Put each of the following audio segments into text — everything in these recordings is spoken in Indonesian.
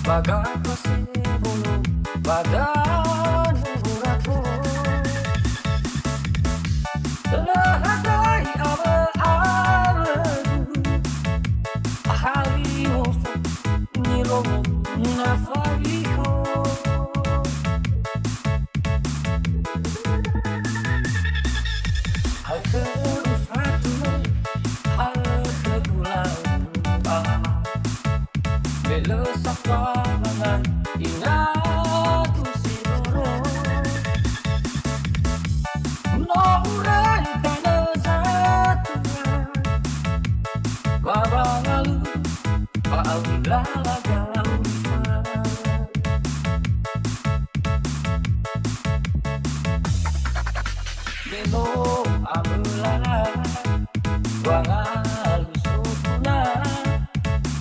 Bagai bulu badan uratku Lahagai awe-awe Ahalimu nilomu nafariku Al-Qur'atu Al-Quran Belo sakwangan inatu sinuro Noran kana satuan Babangalu Paalala galauan Belo amulala Wangalu sukuna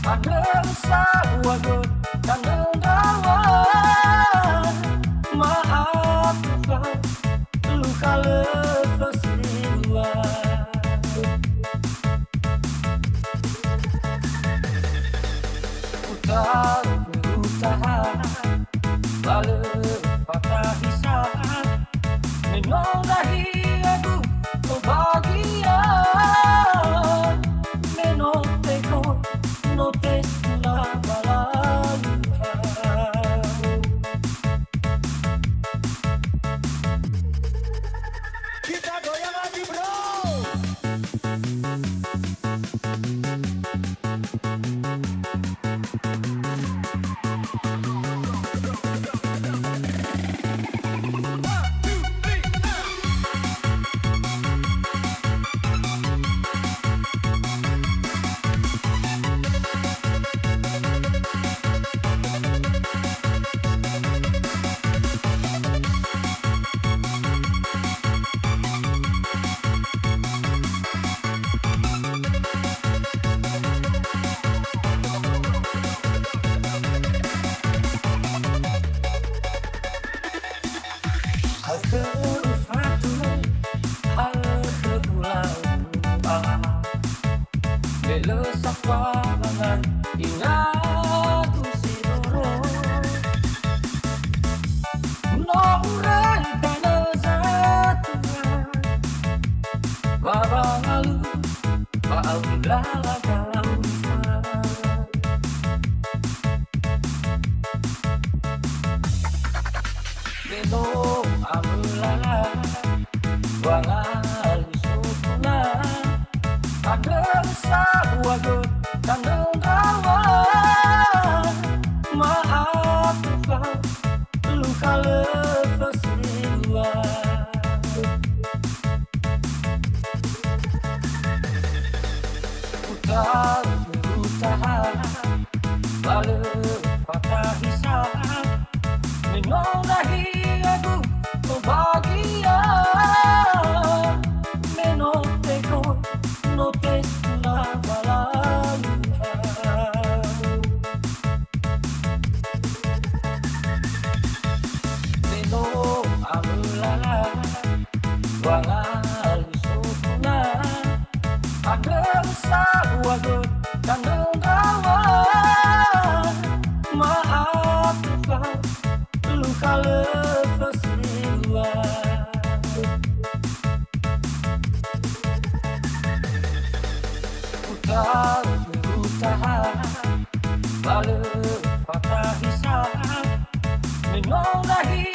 Ada sawagot kandang kawan Maafkan luka lepas ribuan Ku tak berusaha Balik patah hisap Menolahi aku kebahagiaan Menoteko notes la balaluha Kita goyang lagi bro Al-Qur'atu Al-Quran Belo sakwangan inatu sinuro Noran kana satuan Babangalu Paalala galauan Belo amulala Wangalu sukuna Ada sawagot kandang kawan Maafkan luka lepas ribuan Ku tak berusaha Balik patah hisap Menolahi aku kebahagiaan Menoteko notes la balaluha Belo amulala Wangalu sukuna Ada sawagot kandang kawan Maafkan luka lepas ribuan Ku tak berusaha Balik patah hisap Menolahi